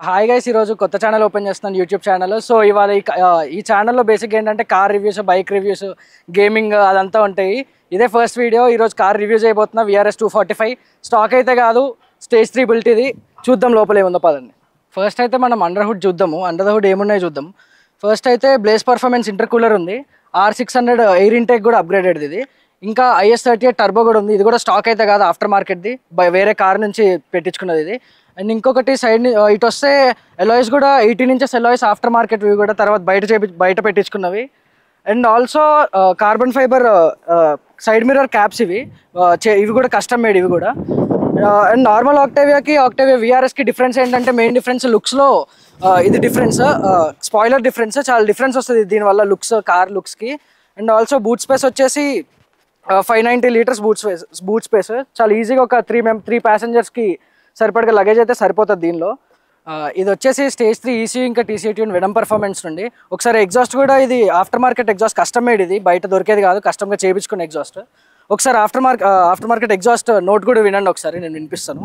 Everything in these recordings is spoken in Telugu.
హాయ్ గైస్, ఈరోజు కొత్త ఛానల్ ఓపెన్ చేస్తున్నాను, యూట్యూబ్ ఛానల్. సో ఇవాళ ఈ ఛానల్లో బేసిక్ ఏంటంటే car reviews, bike reviews, gaming అదంతా ఉంటాయి. ఇదే ఫస్ట్ వీడియో. ఈరోజు కార్ రివ్యూ చేయబోతున్నా. VRS 245 స్టాక్ అయితే కాదు, స్టేజ్ 3 బిల్ట్ ఇది. చూద్దాం లోపల ఏముందో పదండి. ఫస్ట్ అయితే మనం అండర్ హుడ్ చూద్దాము. అండర్ హుడ్ ఏమున్నాయో చూద్దాం. ఫస్ట్ అయితే బ్లేజ్ పర్ఫార్మెన్స్ ఇంటర్ కూలర్ ఉంది. R600 ఎయిర్ ఇంటేక్ కూడా అప్గ్రేడెడ్ ఇది. ఇంకా IS38 టర్బో కూడా ఉంది. ఇది కూడా స్టాక్ అయితే కాదు, ఆఫ్టర్ మార్కెట్ది, వేరే కార్ నుంచి పెట్టించుకున్నది ఇది. అండ్ ఇంకొకటి సైడ్ ఇటు వస్తే ఎలాయిస్ కూడా 18 ఇంచెస్ ఎలాయిస్ ఆఫ్టర్ మార్కెట్ ఇవి కూడా తర్వాత బయట పెట్టించుకున్నవి. And also carbon fibre side mirror caps ఇవి కూడా కస్టమ్ మేడ్ ఇవి కూడా. అండ్ నార్మల్ ఆక్టేవియా VRSకి డిఫరెన్స్ ఏంటంటే, మెయిన్ డిఫరెన్స్ లుక్స్లో ఇది డిఫరెన్స్, స్పాయిలర్ డిఫరెన్స్ చాలా డిఫరెన్స్ వస్తుంది దీనివల్ల కార్ లుక్స్కి. అండ్ ఆల్సో బూట్ స్పేస్ వచ్చేసి 590 లీటర్స్ బూట్ స్పేస్. చాలా ఈజీగా ఒక 3 ప్యాసింజర్స్కి సరిపడగా లగేజ్ అయితే సరిపోతుంది దీనిలో. ఇది వచ్చేసి స్టేజ్ 3 ECU ఇంకా TCA ట్యూన్ వెడమ్ పర్ఫార్మెన్స్ నుండి. ఒకసారి ఎగ్జాస్ట్ కూడా ఇది after market exhaust, custom made ఇది, బయట దొరికేది కాదు, కస్టమ్గా చేయించుకున్న ఎగ్జాస్ట్. ఒకసారి ఆఫ్టర్ మార్కెట్ ఎగ్జాస్ట్ నోట్ కూడా వినండి ఒకసారి, నేను వినిపిస్తాను.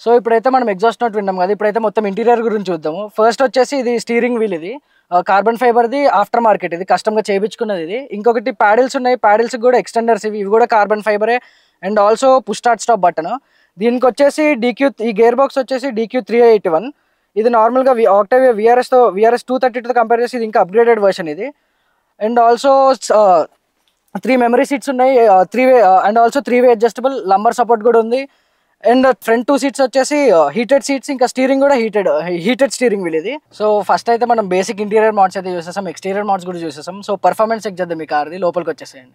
సో ఇప్పుడైతే మనం ఎగ్జాస్ట్ నోట్ విన్నాం కదా, ఇప్పుడైతే మొత్తం ఇంటీరియర్ గురించి చూద్దాము. ఫస్ట్ వచ్చేసి ఇది స్టీరింగ్ వీల్, ఇది కార్బన్ ఫైబర్ది ఆఫ్టర్ మార్కెట్, ఇది కస్టమ్గా చేయించుకున్నది ఇది. ఇంకొకటి ప్యాడిల్స్ ఉన్నాయి, ప్యాడిల్స్ కూడా ఎక్స్టెండర్స్ ఇవి కూడా కార్బన్ ఫైబరే. And also push start stop button. దీనికి వచ్చేసి ఈ గేర్ బాక్స్ వచ్చేసి DQ381. ఇది నార్మల్గా ఆక్టేవియా VRS 232తో కంపేర్ చేసి ఇది ఇంకా అప్గ్రేడెడ్ వర్షన్ ఇది. అండ్ ఆల్సో 3 మెమరీ సీట్స్ ఉన్నాయి, 3-వే అండ్ ఆల్సో 3-వే అడ్జస్టబుల్ లంబర్ సపోర్ట్ కూడా ఉంది. అండ్ ఫ్రంట్ 2 సీట్స్ వచ్చేసి హీటెడ్ సీట్స్, ఇంకా స్టీరింగ్ కూడా హీటెడ్ స్టీరింగ్ వీల్ ఇది. సో ఫస్ట్ అయితే మనం బేసిక్ ఇంటీరియర్ మోడ్స్ అయితే చూసేసాం, ఎక్స్టీరియర్ మోడ్స్ కూడా చూసేసాం. సో పర్ఫార్మెన్స్ చెక్ చేద్దాం ఈ కార్ది, లోపలికి వచ్చేసేయండి.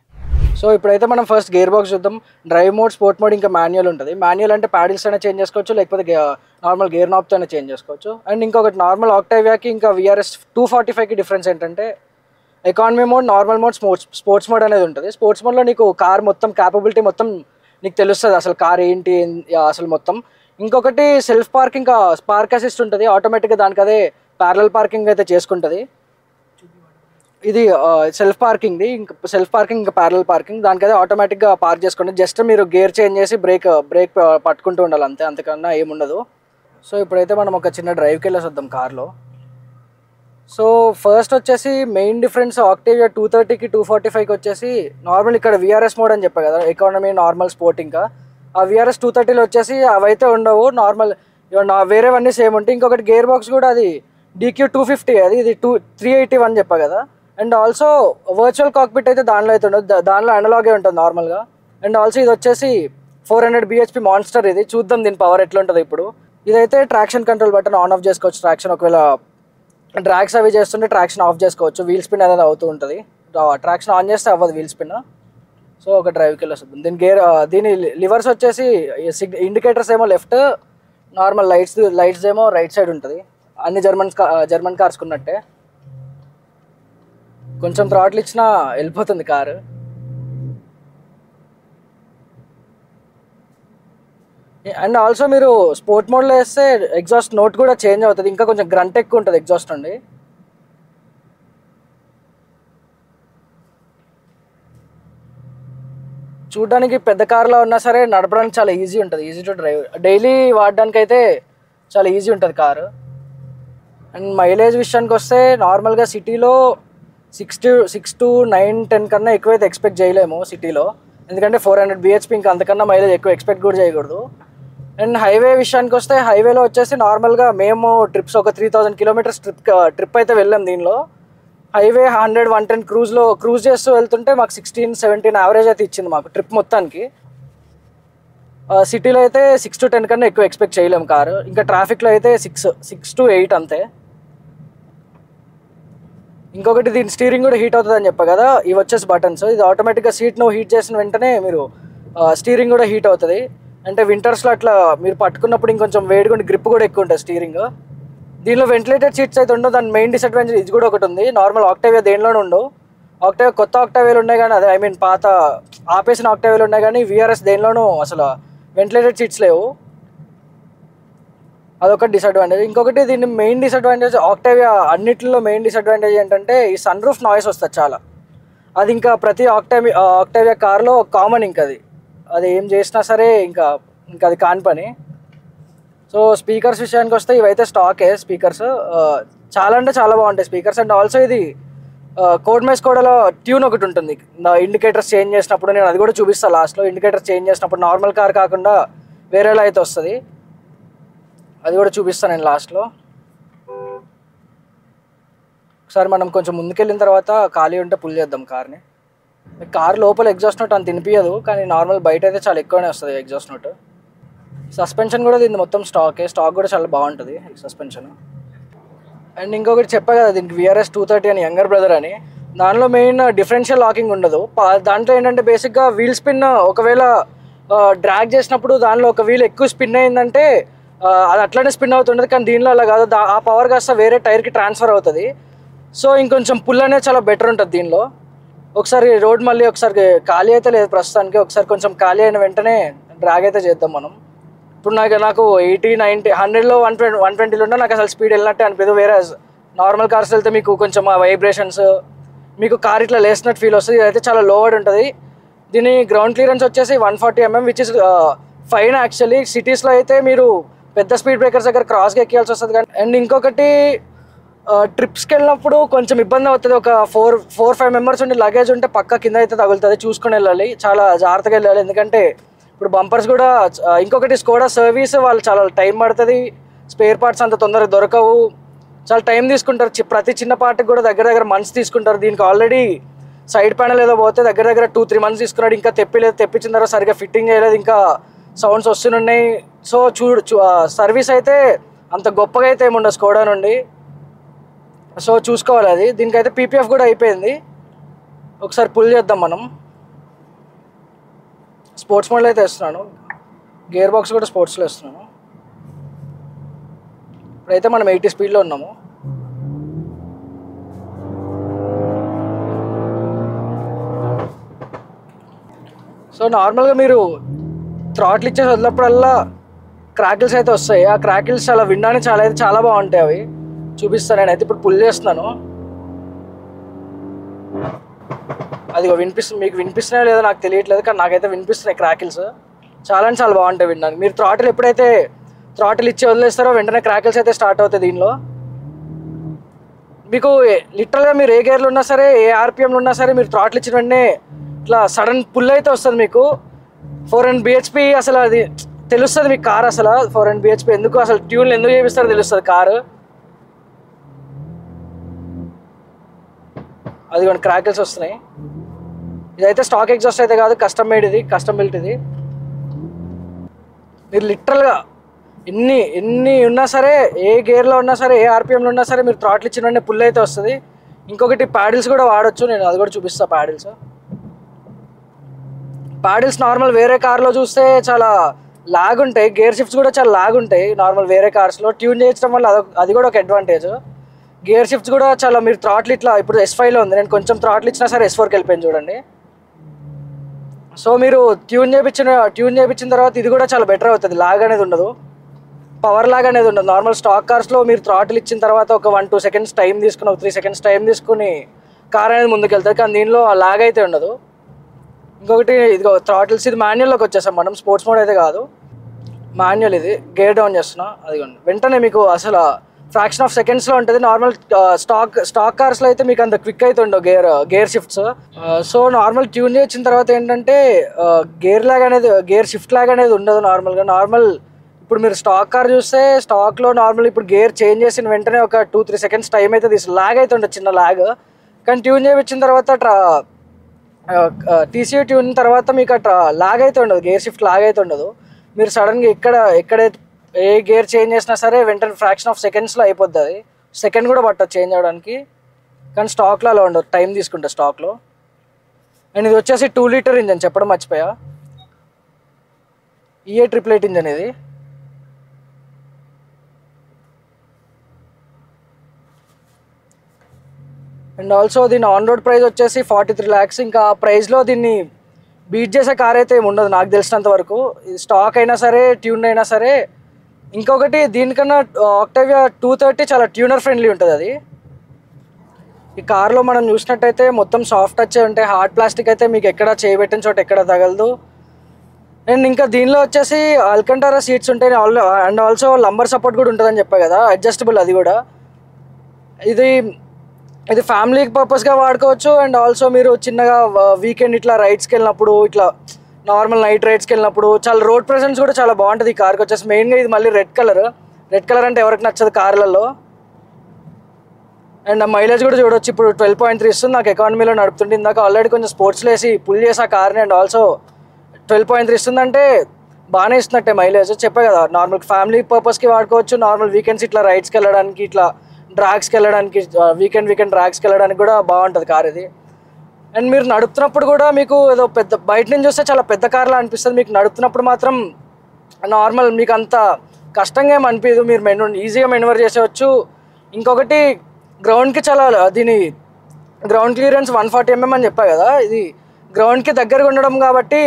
సో ఇప్పుడైతే మనం ఫస్ట్ గేర్ బాక్స్ చూద్దాం. డ్రైవ్ మోడ్, స్పోర్ట్ మోడ్, ఇంకా మాన్యువల్ ఉంటుంది. మాన్యువల్ అంటే ప్యాడిల్స్ అయినా చేంజ్ చేసుకోవచ్చు, లేకపోతే నార్మల్ గేర్ నాబ్తో అయినా చేంజ్ చేసుకోవచ్చు. అండ్ ఇంకొకటి నార్మల్ ఆక్టేవియాకి ఇంకా VRS 245కి డిఫరెన్స్ ఏంటంటే, economy mode, normal mode, sports mode అనేది ఉంటుంది. స్పోర్ట్స్ మోడ్లో నీకు కార్ మొత్తం క్యాపబిలిటీ మొత్తం నీకు తెలుస్తుంది, అసలు కార్ ఏంటి అసలు మొత్తం. ఇంకొకటి సెల్ఫ్ పార్కింగ్, పార్క్ అసిస్ట్ ఉంటుంది ఆటోమేటిక్గా, దానికి అదే ప్యారలల్ పార్కింగ్ అయితే చేసుకుంటుంది. ఇది సెల్ఫ్ పార్కింగ్ ఇంకా ప్యారలల్ పార్కింగ్, దానికి అదే ఆటోమేటిక్గా పార్క్ చేసుకుంటుంది. జస్ట్ మీరు గేర్ చేంజ్ చేసి బ్రేక్ పట్టుకుంటూ ఉండాలి అంతే, అంతకన్నా ఏముండదు. సో ఇప్పుడైతే మనం ఒక చిన్న డ్రైవ్కి వెళ్ళేసి వద్దాం కార్లో. సో ఫస్ట్ వచ్చేసి మెయిన్ డిఫరెన్స్ ఆక్టేవియా 230కి 245కి వచ్చేసి, నార్మల్ ఇక్కడ VRS మోడ్ అని చెప్పా కదా, ఎకానమీ, నార్మల్, స్పోర్ట్. ఇంకా ఆ VRS 230లో వచ్చేసి అవైతే ఉండవు, నార్మల్ వేరేవన్నీ సేమ్ ఉంటాయి. ఇంకొకటి గేర్ బాక్స్ కూడా అది DQ250, ఇది 381 చెప్పా కదా. అండ్ ఆల్సో వర్చువల్ కాక్పిట్ అయితే దానిలో అయితే ఉండదు, దానిలో అనలాగే ఉంటుంది నార్మల్గా. అండ్ ఆల్సో ఇది వచ్చేసి 400 bhp మాన్స్టర్ ఇది. చూద్దాం దీని పవర్ ఎట్లా ఉంటుంది ఇప్పుడు. ఇదైతే traction control button, on off చేసుకోవచ్చు ట్రాక్షన్, ఒకవేళ డ్రాగ్స్ అవి చేస్తుంటే ట్రాక్షన్ ఆఫ్ చేసుకోవచ్చు. వీల్ స్పిన్ అనేది అవుతూ ఉంటుంది, ట్రాక్షన్ ఆన్ చేస్తే అవ్వదు వీల్ స్పిన్. సో ఒక డ్రైవ్కి వెళ్ళొస్తుంది. దీని లివర్స్ వచ్చేసి ఇండికేటర్స్ ఏమో లెఫ్ట్, నార్మల్ లైట్స్ ఏమో రైట్ సైడ్ ఉంటుంది. అన్ని జర్మన్ కార్స్ ఉన్నట్టే. కొంచెం థ్రాటిల్ ఇచ్చినా వెళ్ళిపోతుంది కారు. అండ్ ఆల్సో మీరు స్పోర్ట్ మోడ్లో వేస్తే ఎగ్జాస్ట్ నోట్ కూడా చేంజ్ అవుతుంది, ఇంకా కొంచెం గ్రంట్ ఎక్కువ ఉంటుంది ఎగ్జాస్ట్ నుండి. చూడడానికి పెద్ద కార్లో ఉన్నా సరే నడపడానికి చాలా ఈజీ ఉంటుంది, ఈజీ టు డ్రైవ్. డైలీ వాడడానికి అయితే చాలా ఈజీ ఉంటుంది కారు. అండ్ మైలేజ్ విషయానికి వస్తే నార్మల్గా సిటీలో 6 to 9, 10 కన్నా ఎక్కువైతే ఎక్స్పెక్ట్ చేయలేము సిటీలో, ఎందుకంటే 400 bhp, ఇంకా అంతకన్నా మైలేజ్ ఎక్కువ ఎక్స్పెక్ట్ కూడా చేయకూడదు. అండ్ హైవే విషయానికి వస్తే, హైవేలో వచ్చేసి నార్మల్గా మేము ట్రిప్స్ ఒక 3000 kilometers ట్రిప్ అయితే వెళ్ళాం దీనిలో. హైవే 100-110 క్రూజ్ చేస్తూ వెళ్తుంటే మాకు 16-17 యావరేజ్ అయితే ఇచ్చింది మాకు ట్రిప్ మొత్తానికి. సిటీలో అయితే 6 to 10 కన్నా ఎక్కువ ఎక్స్పెక్ట్ చేయలేము కారు. ఇంకా ట్రాఫిక్లో అయితే 6 to 8 అంతే. ఇంకొకటి దీని స్టీరింగ్ కూడా హీట్ అవుతుంది అని చెప్పా కదా, ఇవి వచ్చేసి బటన్స్. ఇది ఆటోమేటిక్గా సీట్ నువ్వు హీట్ చేసిన వెంటనే మీరు స్టీరింగ్ కూడా హీట్ అవుతుంది. అంటే వింటర్స్లో అట్లా మీరు పట్టుకున్నప్పుడు ఇంకొంచెం వేడిగా గ్రిప్ కూడా ఎక్కువ ఉంటుంది స్టీరింగ్. దీనిలో వెంటిలేటెడ్ సీట్స్ అయితే ఉండవు, దాని మెయిన్ డిసడ్వాంటేజ్ ఇది కూడా ఒకటి ఉంది. నార్మల్ ఆక్టేవియా దేనిలోనే ఉండవు. కొత్త ఆక్టేవియాలు ఉన్నాయి కానీ, అదే పాత ఆపేసిన ఆక్టేవియాలు ఉన్నాయి కానీ, VRS దేనిలోనూ అసలు వెంటిలేటెడ్ సీట్స్ లేవు. అదొక డిసడ్వాంటేజ్. ఇంకొకటి దీని మెయిన్ డిసడ్వాంటేజ్ ఆక్టావియా అన్నిటిలో మెయిన్ డిసడ్వాంటేజ్ ఏంటంటే ఈ సన్ రూఫ్ నాయిస్ వస్తుంది చాలా. అది ఇంకా ప్రతి ఆక్టావియా కార్లో కామన్. ఇంకా అది ఏం చేసినా సరే ఇంకా అది కాని పని. సో స్పీకర్స్ విషయానికి వస్తే ఇవైతే స్టాకే స్పీకర్స్. చాలా అంటే చాలా బాగుంటాయి స్పీకర్స్. అండ్ ఆల్సో ఇది కోడ్ మై స్కోడాలో ట్యూన్ ఒకటి ఉంటుంది ఇండికేటర్స్ చేంజ్ చేసినప్పుడు. నేను అది కూడా చూపిస్తాను లాస్ట్లో. ఇండికేటర్స్ చేంజ్ చేసినప్పుడు నార్మల్ కార్ కాకుండా వేరేలా అయితే వస్తుంది, అది కూడా చూపిస్తాను నేను లాస్ట్లో. ఒకసారి మనం కొంచెం ముందుకెళ్ళిన తర్వాత ఖాళీ ఉంటే పుల్ చేద్దాం కార్ని. కార్ లోపల ఎగ్జాస్ట్ నోట్ అంత తినిపించదు, కానీ నార్మల్ బయట అయితే చాలా ఎక్కువనే వస్తుంది ఎగ్జాస్ట్ నోట్. సస్పెన్షన్ కూడా దీన్ని మొత్తం స్టాక్ కూడా చాలా బాగుంటుంది సస్పెన్షన్. అండ్ ఇంకొకటి చెప్పా కదా దీనికి VRS 230 అని యంగర్ బ్రదర్ అని. దానిలో మెయిన్ డిఫరెన్షియల్ లాకింగ్ ఉండదు. దాంట్లో ఏంటంటే బేసిక్గా వీల్ స్పిన్ ఒకవేళ డ్రాగ్ చేసినప్పుడు దానిలో ఒక వీల్ ఎక్కువ స్పిన్ అయిందంటే అది అట్లనే స్పిన్ అవుతుంటుంది. కానీ దీనిలో అలా కాదు, ఆ పవర్ కాస్త వేరే టైర్కి ట్రాన్స్ఫర్ అవుతుంది. సో ఇంకొంచెం పుల్ అనేది చాలా బెటర్ ఉంటుంది దీనిలో. ఒకసారి రోడ్ మళ్ళీ ఒకసారి ఖాళీ అయితే లేదు ప్రస్తుతానికి. ఒకసారి కొంచెం ఖాళీ అయిన వెంటనే డ్రాగ్ అయితే చేద్దాం మనం. ఇప్పుడు నాకు 80, 90, 100లో 120లో ఉన్నా నాకు అసలు స్పీడ్ వెళ్ళినట్టే అనిపించదు. వేరే నార్మల్ కార్స్ వెళ్తే మీకు కొంచెం ఆ వైబ్రేషన్స్, మీకు కార్ ఇట్లా లేసినట్టు ఫీల్ వస్తుంది. ఇదైతే చాలా లోవర్డ్ ఉంటుంది. దీని గ్రౌండ్ క్లియరెన్స్ వచ్చేసి 140 mm, which is fine actually. సిటీస్లో అయితే మీరు పెద్ద స్పీడ్ బ్రేకర్స్ దగ్గర క్రాస్గా ఎక్కియాల్సి వస్తుంది. కానీ అండ్ ఇంకొకటి ట్రిప్స్కి వెళ్ళినప్పుడు కొంచెం ఇబ్బంది అవుతుంది. ఒక 4-5 మెంబర్స్ ఉండి లగేజ్ ఉంటే పక్క కింద అయితే తగులుతుంది, చూసుకొని వెళ్ళాలి, చాలా జాగ్రత్తగా వెళ్ళాలి. ఎందుకంటే ఇప్పుడు బంపర్స్ కూడా. ఇంకొకటి స్కోడా సర్వీస్ వాళ్ళు చాలా టైం పడుతుంది, స్పేర్ పార్ట్స్ అంత తొందరగా దొరకవు, చాలా టైం తీసుకుంటారు. ప్రతి చిన్న పార్ట్కి కూడా దగ్గర మంత్స్ తీసుకుంటారు. దీనికి ఆల్రెడీ సైడ్ ప్యానల్ ఏదో పోతే దగ్గర 2-3 months తీసుకున్నాడు. ఇంకా తెప్పించిన తర్వాత సరిగ్గా ఫిట్టింగ్ చేయలేదు, ఇంకా సౌండ్స్ వస్తున్నాయి. సో సర్వీస్ అయితే అంత గొప్పగా అయితే ఏముండదు స్కోడా నుండి. సో చూసుకోవాలి అది. దీనికైతే PPF కూడా అయిపోయింది. ఒకసారి పుల్ చేద్దాం మనం. స్పోర్ట్స్ మోడ్లో అయితే వేస్తున్నాను, గేర్ బాక్స్ కూడా స్పోర్ట్స్లో వేస్తున్నాను. ఇప్పుడైతే మనం 80 స్పీడ్లో ఉన్నాము. సో నార్మల్గా మీరు థ్రాటిల్ ఇచ్చేసి వదిలినప్పుడల్లా క్రాకిల్స్ అయితే వస్తాయి. ఆ క్రాకిల్స్ చాలా వినడానికి చాలా బాగుంటాయి. అవి చూపిస్తాను. నేనైతే ఇప్పుడు పుల్ చేస్తున్నాను. అది మీకు వినిపిస్తున్నాయో లేదో నాకు తెలియట్లేదు, కానీ నాకైతే వినిపిస్తున్నాయి క్రాకిల్స్. చాలా అంటే చాలా బాగుంటాయి వినడానికి. మీరు థ్రాటిల్ ఇచ్చి వదిలేస్తారో వెంటనే క్రాకిల్స్ అయితే స్టార్ట్ అవుతాయి దీనిలో. మీకు లిటరల్గా మీరు ఏ గేర్లో ఉన్నా సరే, ఏ RPMలో ఉన్నా సరే, మీరు థ్రాటిల్ ఇచ్చిన వెంటనే ఇట్లా సడన్ పుల్ అయితే వస్తుంది మీకు. 400 bhp అసలు అది తెలుస్తుంది మీకు కార్. అసలు 400 bhp ఎందుకు, అసలు ట్యూన్లు ఎందుకు చేపిస్తారో తెలుస్తుంది కారు. అది కొన్ని క్రాకిల్స్ వస్తున్నాయి. ఇదైతే స్టాక్ ఎగ్జాస్ట్ అయితే కాదు, కస్టమ్ మేడ్, ఇది కస్టమ్ బిల్ట్. ఇది మీరు లిటరల్గా ఎన్ని ఉన్నా సరే, ఏ గేర్లో ఉన్నా సరే, ఏ RPMలో ఉన్నా సరే, మీరు థ్రాటిల్ ఇచ్చిన వెంటనే పుల్ అయితే వస్తుంది. ఇంకొకటి ప్యాడిల్స్ కూడా వాడచ్చు, నేను అది కూడా చూపిస్తాను. ప్యాడిల్స్ నార్మల్ వేరే కార్లో చూస్తే చాలా లాగ్ ఉంటాయి, గేర్ షిఫ్ట్స్ కూడా చాలా లాగ్ ఉంటాయి నార్మల్ వేరే కార్స్లో. ట్యూన్ చేయించడం వల్ల అది కూడా ఒక అడ్వాంటేజ్. గేర్ షిఫ్ట్స్ కూడా చాలా, మీరు థ్రాటిల్ ఇట్లా ఇప్పుడు S5లో ఉంది, నేను కొంచెం థ్రాటిల్ ఇచ్చినా సరే S4కి వెళ్ళిపోయింది చూడండి. సో మీరు ట్యూన్ చేయించిన తర్వాత ఇది కూడా చాలా బెటర్ అవుతుంది. లాగ్ అనేది ఉండదు, పవర్ లాగ్ అనేది ఉండదు. నార్మల్ స్టాక్ కార్స్లో మీరు థ్రాటిల్ ఇచ్చిన తర్వాత ఒక 1-2 seconds టైం తీసుకుని, ఒక 3 seconds టైం తీసుకుని కార్ అనేది ముందుకు వెళ్తుంది. కానీ దీనిలో లాగ్ అయితే ఉండదు. ఇంకొకటి ఇదిగో థ్రాటిల్స్, ఇది మాన్యువల్లోకి వచ్చేసాం మనం, స్పోర్ట్స్ మోడ్ అయితే కాదు, మాన్యువల్. ఇది గేర్ డౌన్ చేస్తున్నా, అదిగోండి వెంటనే మీకు అసలు ఫ్రాక్షన్ ఆఫ్ సెకండ్స్లో ఉంటుంది. నార్మల్ స్టాక్ కార్స్లో అయితే మీకు అంత క్విక్ అయితే ఉండవు gear shifts. So normal tune చేసిన తర్వాత ఏంటంటే గేర్ షిఫ్ట్ లాగ్ అనేది ఉండదు నార్మల్. ఇప్పుడు మీరు స్టాక్ కార్ చూస్తే స్టాక్లో నార్మల్ ఇప్పుడు గేర్ చేంజ్ చేసిన వెంటనే ఒక 2-3 seconds టైం అయితే లాగ్ అయితే ఉండదు, చిన్న లాగ్. కానీ ట్యూన్ చేయించిన తర్వాత TCU ట్యూన్ తర్వాత మీకు అట్లా లాగ్ అయితే ఉండదు, గేర్ షిఫ్ట్ లాగ్ అయితే ఉండదు. మీరు సడన్గా ఎక్కడైతే ఏ గేర్ చేంజ్ చేసినా సరే వెంటనే ఫ్రాక్షన్ ఆఫ్ సెకండ్స్లో అయిపోద్ది. అది సెకండ్ కూడా పట్టదు చేంజ్ అవ్వడానికి. కానీ స్టాక్లో అలా ఉండదు, టైం తీసుకుంటా స్టాక్లో. అండ్ ఇది వచ్చేసి 2 liter ఇంజన్, చెప్పడం మర్చిపోయా. EA 888 ఇంజన్ ఇది. అండ్ ఆల్సో దీని ఆన్ రోడ్ ప్రైస్ వచ్చేసి 43 lakhs. ఇంకా ప్రైస్లో దీన్ని బీట్ చేసే కార్ అయితే ఏమి ఉండదు నాకు తెలిసినంత వరకు. ఇది స్టాక్ అయినా సరే, ట్యూన్ అయినా సరే, ఇంకొకటి దీనికన్నా ఆక్టావియా 230 చాలా ట్యూనర్ ఫ్రెండ్లీ ఉంటుంది. అది ఈ కార్లో మనం చూసినట్టయితే మొత్తం సాఫ్ట్ టచ్ ఉంటాయి. హార్డ్ ప్లాస్టిక్ అయితే మీకు ఎక్కడ చేయబెట్టిన చోట ఎక్కడ తగలదు. అండ్ ఇంకా దీనిలో వచ్చేసి అల్కంటారా సీట్స్ ఉంటాయి అండ్ ఆల్సో లంబర్ సపోర్ట్ కూడా ఉంటుందని చెప్పా కదా, అడ్జస్టబుల్. అది కూడా ఇది ఫ్యామిలీ పర్పస్గా వాడుకోవచ్చు. అండ్ ఆల్సో మీరు చిన్నగా వీకెండ్ ఇట్లా రైడ్స్కి వెళ్ళినప్పుడు, ఇట్లా నార్మల్ నైట్ రైడ్స్కి వెళ్ళినప్పుడు చాలా రోడ్ ప్రెజెన్స్ కూడా చాలా బాగుంటుంది ఈ కార్కి వచ్చేసి. మెయిన్గా ఇది మళ్ళీ రెడ్ కలర్ అంటే ఎవరికి నచ్చదు కార్లలో. అండ్ ఆ మైలేజ్ కూడా చూడొచ్చు, ఇప్పుడు 12.3 ఇస్తుంది. నాకు ఎకానమీలో నడుపుతుంటే ఇందాక ఆల్రెడీ కొంచెం స్పోర్ట్స్లో వేసి పుల్ చేసి ఆ కార్ని. అండ్ ఆల్సో 12.3 ఇస్తుందంటే బాగానే ఇస్తున్నట్టే మైలేజ్. చెప్పే కదా, నార్మల్ ఫ్యామిలీ పర్పస్కి వాడుకోవచ్చు. నార్మల్ వీకెండ్స్ ఇట్లా రైడ్స్కి వెళ్ళడానికి, ఇట్లా డ్రాగ్స్కి వెళ్ళడానికి, వీకెండ్ డ్రాగ్స్కి వెళ్ళడానికి కూడా బాగుంటుంది కార్ ఇది. అండ్ మీరు నడుపుతున్నప్పుడు కూడా మీకు ఏదో పెద్ద బయట నుంచి చూస్తే చాలా పెద్ద కార్లా అనిపిస్తుంది. మీకు నడుపుతున్నప్పుడు మాత్రం నార్మల్, మీకు అంత కష్టంగా ఏమి అనిపించదు. మీరు ఈజీగా మెనూవర్ చేసేవచ్చు. ఇంకొకటి గ్రౌండ్కి చాలా దీని గ్రౌండ్ క్లియరెన్స్ 140 mm అని చెప్పా కదా. ఇది గ్రౌండ్కి దగ్గరగా ఉండడం కాబట్టి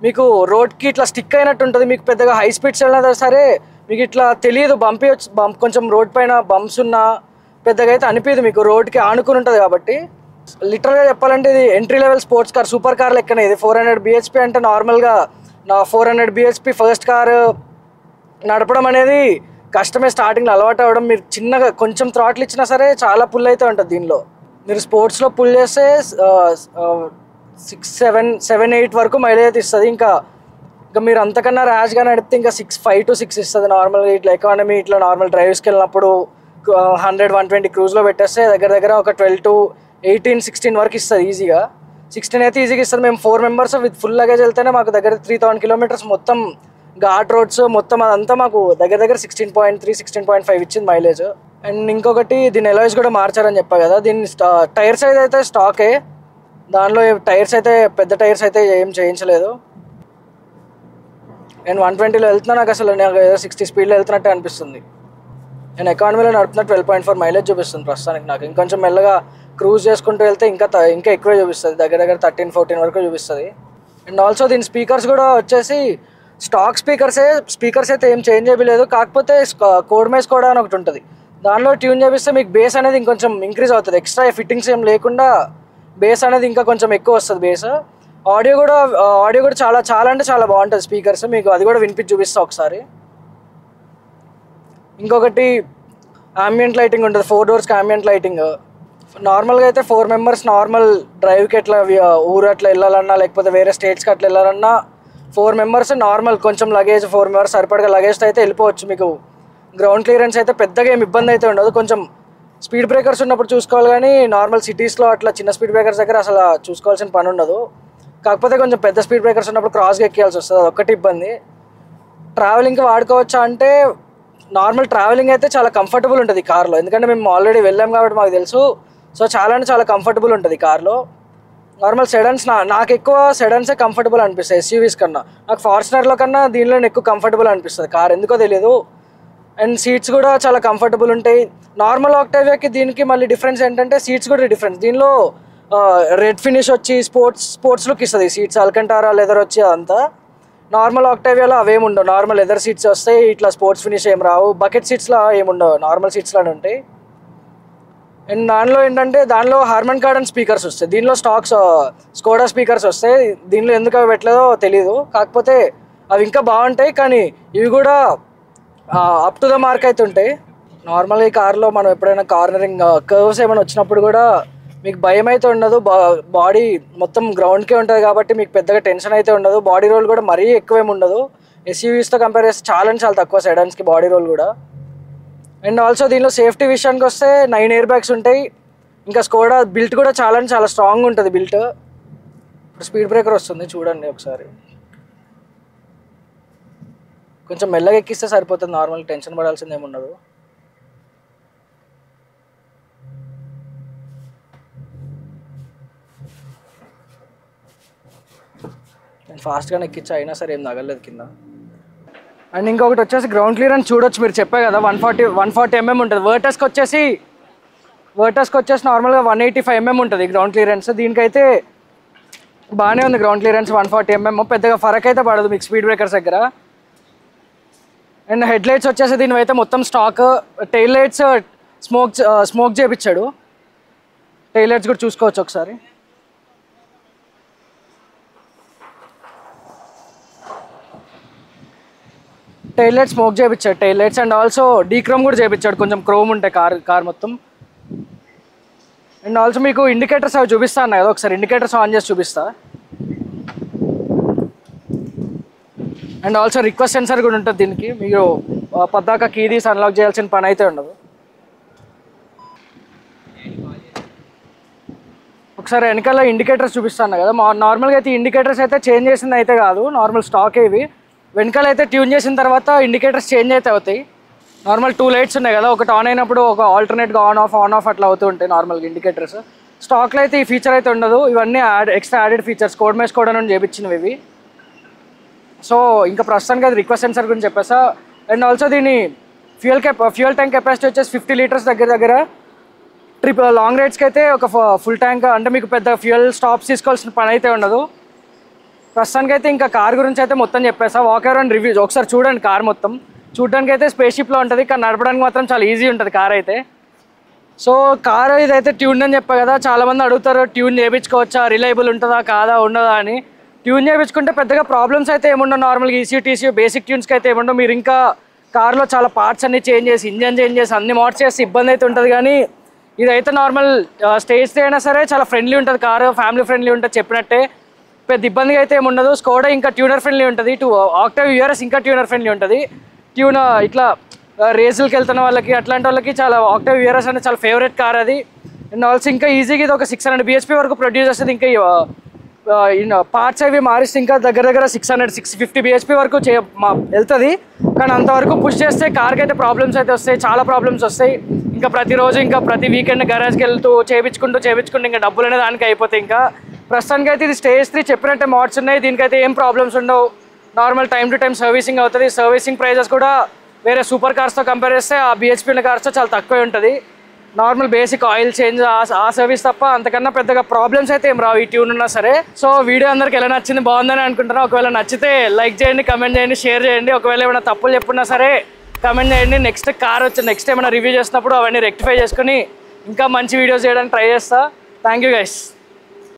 మీకు రోడ్కి ఇట్లా స్టిక్ అయినట్టు ఉంటుంది. మీకు పెద్దగా హై స్పీడ్స్ వెళ్ళినా సరే మీకు ఇట్లా తెలియదు. బంప్ కొంచెం రోడ్ పైన బంప్స్ ఉన్నా పెద్దగా అయితే అనిపించదు. మీకు రోడ్కి ఆనుకుని ఉంటుంది కాబట్టి. లిటరల్గా చెప్పాలంటే ఇది entry level sports car, super car లెక్కనే. ఇది 400 bhp అంటే నార్మల్గా 400 bhp ఫస్ట్ కార్ నడపడం అనేది కష్టమే. స్టార్టింగ్లో అలవాటు అవ్వడం. మీరు చిన్నగా కొంచెం థ్రాట్లు ఇచ్చినా సరే చాలా పుల్ అయితే ఉంటుంది దీనిలో. మీరు స్పోర్ట్స్లో పుల్ చేస్తే 6-7-8 వరకు మైలేజ్ ఇస్తుంది. ఇంకా మీరు అంతకన్నా ర్యాష్గా నడిపితే ఇంకా 5 to 6 ఇస్తుంది నార్మల్గా. ఇట్లా ఎకానమీ ఇట్లా నార్మల్ డ్రైవ్స్కి వెళ్ళినప్పుడు 100-120 క్రూజ్లో పెట్టేస్తే దగ్గర ఒక 12 to 18-16 వరకు ఇస్తుంది ఈజీగా. 16 అయితే ఈజీగా ఇస్తుంది. మేము 4 members విత్ ఫుల్ లగేజ్ వెళ్తేనే మాకు దగ్గర 3000 kilometers మొత్తం ఘాట్ రోడ్స్ మొత్తం అదంతా మాకు దగ్గర 16.3-16.5 ఇచ్చింది మైలేజ్. అండ్ ఇంకొకటి దీని ఎలాయిస్ కూడా మార్చారని చెప్పా కదా. దీని టైర్ సైజ్ అయితే స్టాకే, దానిలో టైర్స్ అయితే పెద్ద టైర్స్ అయితే ఏం చేయించలేదు. నేను 120లో వెళ్తున్నా, నాకు అసలు నాకు ఏదో 60 స్పీడ్లో వెళ్తున్నట్టే అనిపిస్తుంది. నేను ఎకానమీలో నడుపుతున్నా 12.4 మైలేజ్ చూపిస్తుంది ప్రస్తుతానికి నాకు. ఇంకొంచెం మెల్లగా క్రూజ్ చేసుకుంటూ వెళ్తే ఇంకా ఎక్కువే చూపిస్తుంది, దగ్గర 13-14 వరకు చూపిస్తుంది. అండ్ ఆల్సో దీని స్పీకర్స్ కూడా వచ్చేసి స్టాక్ స్పీకర్స్ అయితే ఏం చేంజ్ చేయలేదు. కాకపోతే కోడ్మేస్ కూడా అని ఒకటి ఉంటుంది, దానిలో ట్యూన్ చేపిస్తే మీకు బేస్ అనేది ఇంకొంచెం ఇంక్రీజ్ అవుతుంది. ఎక్స్ట్రా ఫిట్టింగ్స్ ఏం లేకుండా బేస్ అనేది ఇంకా కొంచెం ఎక్కువ వస్తుంది బేస్. ఆడియో కూడా చాలా అంటే చాలా బాగుంటుంది స్పీకర్స్. మీకు అది కూడా వినిపించి చూపిస్తా ఒకసారి. ఇంకొకటి ఆంబియంట్ లైటింగ్ ఉంటుంది, 4 doors ఆంబియంట్ లైటింగ్. నార్మల్గా అయితే 4 members నార్మల్ డ్రైవ్కి ఎట్లా ఊరు అట్లా వెళ్ళాలన్నా, లేకపోతే వేరే స్టేట్స్కి అట్లా వెళ్ళాలన్నా 4 members నార్మల్ కొంచెం లగేజ్ 4 members సరిపడగా లగేజ్తో అయితే వెళ్ళిపోవచ్చు. మీకు గ్రౌండ్ క్లియరెన్స్ అయితే పెద్దగా ఏమి ఇబ్బంది అయితే ఉండదు. కొంచెం స్పీడ్ బ్రేకర్స్ ఉన్నప్పుడు చూసుకోవాలి, కానీ నార్మల్ సిటీస్లో అట్లా చిన్న స్పీడ్ బ్రేకర్స్ దగ్గర అసలు చూసుకోవాల్సిన పని ఉండదు. కాకపోతే కొంచెం పెద్ద స్పీడ్ బ్రేకర్స్ ఉన్నప్పుడు క్రాస్గా ఎక్కియాల్సి వస్తుంది, అదొక్కటి ఇబ్బంది. ట్రావెలింగ్కి వాడుకోవచ్చా అంటే నార్మల్ ట్రావెలింగ్ అయితే చాలా కంఫర్టబుల్ ఉంటుంది ఈ కార్లో, ఎందుకంటే మేము ఆల్రెడీ వెళ్ళాం కాబట్టి మాకు తెలుసు. సో చాలా అంటే చాలా కంఫర్టబుల్ ఉంటుంది కార్లో. నార్మల్ సెడన్స్ నాకు ఎక్కువ సెడన్సే కంఫర్టబుల్ అనిపిస్తాయి ఎస్యూవీస్ కన్నా. నాకు ఫార్చునర్లో కన్నా దీనిలో ఎక్కువ కంఫర్టబుల్ అనిపిస్తుంది కార్, ఎందుకో తెలియదు. అండ్ సీట్స్ కూడా చాలా కంఫర్టబుల్ ఉంటాయి. నార్మల్ ఆక్టావియాకి దీనికి మళ్ళీ డిఫరెన్స్ ఏంటంటే సీట్స్ కూడా డిఫరెన్స్. దీనిలో రెడ్ ఫినిష్ వచ్చి స్పోర్ట్స్ లుక్ ఇస్తుంది సీట్స్, అల్కంటారా లెదర్ వచ్చి అదంతా. నార్మల్ ఆక్టావియాలో అవేమి ఉండవు, నార్మల్ లెదర్ సీట్స్ వస్తాయి, ఇట్లా స్పోర్ట్స్ ఫినిష్ ఏం రావు. బకెట్ సీట్స్లో ఏముండవు, నార్మల్ సీట్స్లోనే ఉంటాయి. అండ్ దానిలో ఏంటంటే దానిలో హార్మన్ కార్డన్ స్పీకర్స్ వస్తాయి, దీనిలో స్కోడా స్పీకర్స్ వస్తాయి. దీనిలో ఎందుకు అవి పెట్టలేదో తెలియదు, కాకపోతే అవి ఇంకా బాగుంటాయి. కానీ ఇవి కూడా అప్ టు ద మార్క్ అయితే ఉంటాయి. నార్మల్గా ఈ కార్లో మనం ఎప్పుడైనా కార్నరింగ్ కర్వ్స్ ఏమైనా వచ్చినప్పుడు కూడా మీకు భయం అయితే ఉండదు. బాడీ మొత్తం గ్రౌండ్కే ఉంటుంది కాబట్టి మీకు పెద్దగా టెన్షన్ అయితే ఉండదు. బాడీ రోల్ కూడా మరీ ఎక్కువేమి ఉండదు. ఎస్యూవీస్తో కంపేర్ చేస్తే చాలా చాలా తక్కువ సెడాన్స్కి బాడీ రోల్ కూడా. అండ్ ఆల్సో దీనిలో సేఫ్టీ విషయానికి వస్తే 9 ఎయిర్ బ్యాగ్స్ ఉంటాయి. ఇంకా స్కోడా బిల్ట్ కూడా చాలా స్ట్రాంగ్ ఉంటుంది బిల్ట్. ఇప్పుడు స్పీడ్ బ్రేకర్ వస్తుంది చూడండి ఒకసారి. కొంచెం మెల్లగా ఎక్కిస్తే సరిపోతుంది, నార్మల్ టెన్షన్ పడాల్సింది ఏముండదు. నేను ఫాస్ట్గానే ఎక్కించా, అయినా సరే ఏం తగలేదు కింద. అండ్ ఇంకొకటి వచ్చేసి గ్రౌండ్ క్లియరెన్స్ చూడొచ్చు, మీరు చెప్పే కదా 140 mm ఉంటుంది. వర్టస్కి వచ్చేసి నార్మల్గా 185 mm ఉంటుంది గ్రౌండ్ క్లియరెన్స్. దీనికైతే బాగానే ఉంది గ్రౌండ్ క్లియరెన్స్ 140 mm. పెద్దగా ఫరక్ అయితే పడదు మీకు స్పీడ్ బ్రేకర్స్ దగ్గర. అండ్ హెడ్ లైట్స్ వచ్చేసి దీని అయితే మొత్తం స్టాక్. టైల్ లైట్స్ స్మోక్ చేయించాడు. టైల్ లైట్స్ కూడా చూసుకోవచ్చు ఒకసారి. టైల్ లైట్స్ స్మోక్ చేయించాడు, టైల్ లైట్స్. అండ్ ఆల్సో డీక్రోమ్ కూడా చేయించాడు, కొంచెం క్రోమ్ ఉంటాయి కార్ మొత్తం. అండ్ ఆల్సో మీకు ఇండికేటర్స్ అవి చూపిస్తాను కదా, ఒకసారి ఇండికేటర్స్ ఆన్ చేసి చూపిస్తా. అండ్ ఆల్సో రిక్వెస్ట్ సెన్సర్ కూడా ఉంటుంది దీనికి. మీరు పద్దాక కీ తీసి అన్లాక్ చేయాల్సిన పని అయితే ఉండదు. ఒకసారి వెనకాల ఇండికేటర్స్ చూపిస్తాను కదా. నార్మల్గా అయితే ఇండికేటర్స్ అయితే చేంజ్ చేసింది అయితే కాదు, నార్మల్ స్టాక్ ఇవి. వెనకాల అయితే ట్యూన్ చేసిన తర్వాత ఇండికేటర్స్ చేంజ్ అయితే అవుతాయి. నార్మల్ 2 లైట్స్ ఉన్నాయి కదా, ఒకటి ఆన్ అయినప్పుడు ఒక ఆల్టర్నేట్గా ఆన్ ఆఫ్ అట్లా అవుతూ ఉంటాయి నార్మల్గా ఇండికేటర్స్. స్టాక్లో అయితే ఈ ఫీచర్ అయితే ఉండదు. ఇవన్నీ extra added features, code mesh code అని చేయించినవి ఇవి. సో ఇంకా ప్రస్తుతానికి అది రిక్వెస్ట్ సెన్సర్ గురించి చెప్పేసా. అండ్ ఆల్సో దీని ఫ్యూయల్ ట్యాంక్ కెపాసిటీ వచ్చేసి 50 లీటర్స్ దగ్గర. లాంగ్ రైడ్స్కి అయితే ఒక ఫుల్ ట్యాంక్, అంటే మీకు పెద్ద ఫ్యూయల్ స్టాప్స్ తీసుకోవాల్సిన పని అయితే ఉండదు. ప్రస్తుతానికి అయితే ఇంకా కార్ గురించి అయితే మొత్తం చెప్పేసా. వాక్ అరౌండ్ రివ్యూస్ ఒకసారి చూడండి. కార్ మొత్తం చూడడానికి అయితే స్పేస్షిప్లో ఉంటుంది, కానీ నడపడానికి మాత్రం చాలా ఈజీ ఉంటుంది కార్ అయితే. సో కార్ ఇదైతే ట్యూన్ అని చెప్పా కదా, చాలామంది అడుగుతారు ట్యూన్ చేయించుకోవచ్చా, రిలయబుల్ ఉంటుందా కాదా ఉండదా అని. ట్యూన్ చేయించుకుంటే పెద్దగా ప్రాబ్లమ్స్ అయితే ఏముండవు. నార్మల్గా ECU బేసిక్ ట్యూన్స్కి అయితే ఏముండవు. మీరు ఇంకా కార్లో చాలా పార్ట్స్ అన్ని చేంజ్ చేసి, ఇంజన్ చేంజ్ చేసి, అన్ని మోడ్స్ చేసి ఇబ్బంది అయితే ఉంటుంది. కానీ ఇదైతే నార్మల్ స్టేజ్ అయినా సరే చాలా ఫ్రెండ్లీ ఉంటుంది కారు, ఫ్యామిలీ ఫ్రెండ్లీ ఉంటుంది చెప్పినట్టే. పెద్ద ఇబ్బందిగా అయితే ఏముండదు. స్కోడా ఇంకా ట్యూనర్ ఫ్రెండ్లీ ఉంటుంది. ఆక్టావియా URS ఇంకా ట్యూనర్ ఫ్రెండ్లీ ఉంటుంది. ఇట్లా రేసులకి వెళ్తున్న వాళ్ళకి, అట్లాంటి వాళ్ళకి చాలా ఆక్టావియా URS అనేది చాలా ఫేవరెట్ కార్ అది. అండ్ ఆల్సో ఇంకా ఈజీగా ఇది ఒక 600 bhp వరకు ప్రొడ్యూస్ చేస్తుంది. ఇంకా పార్ట్స్ అవి మారిస్తే ఇంకా దగ్గర 650 bhp వరకు వెళ్తుంది. కానీ అంతవరకు పుష్ చేస్తే కార్కి అయితే ప్రాబ్లమ్స్ అయితే వస్తాయి, చాలా ప్రాబ్లమ్స్ వస్తాయి. ఇంకా ప్రతిరోజు ఇంకా ప్రతి వీకెండ్ గ్యారేజ్కి వెళ్తూ చేయించుకుంటూ ఇంకా డబ్బులు అనేది దానికి అయిపోతాయి. ఇంకా ప్రస్తుతానికి అయితే ఇది స్టేజ్ 3 చెప్పినట్టే మోడ్స్ ఉన్నాయి. దీనికైతే ఏం ప్రాబ్లమ్స్ ఉండవు. Normal time to time servicing అవుతుంది. సర్వీసింగ్ ప్రైజెస్ కూడా వేరే సూపర్ కార్స్తో కంపేర్ చేస్తే ఆ BHP ఉన్న కార్స్తో చాలా తక్కువే ఉంటుంది. నార్మల్ బేసిక్ ఆయిల్ చేంజ్ ఆ సర్వీస్ తప్ప అంతకన్నా పెద్దగా ప్రాబ్లమ్స్ అయితే ఏం రావు ఈ ట్యూన్ ఉన్నా సరే. సో వీడియో అందరికి ఎలా నచ్చింది, బాగుందని అనుకుంటున్నా. ఒకవేళ నచ్చితే లైక్ చేయండి, కమెంట్ చేయండి, షేర్ చేయండి. ఒకవేళ ఏమైనా తప్పులు చెప్పున్నా సరే కమెంట్ చేయండి. నెక్స్ట్ ఏమైనా రివ్యూ చేసినప్పుడు అవన్నీ రెక్టిఫై చేసుకుని ఇంకా మంచి వీడియోస్ చేయడానికి ట్రై చేస్తా. Thank you guys.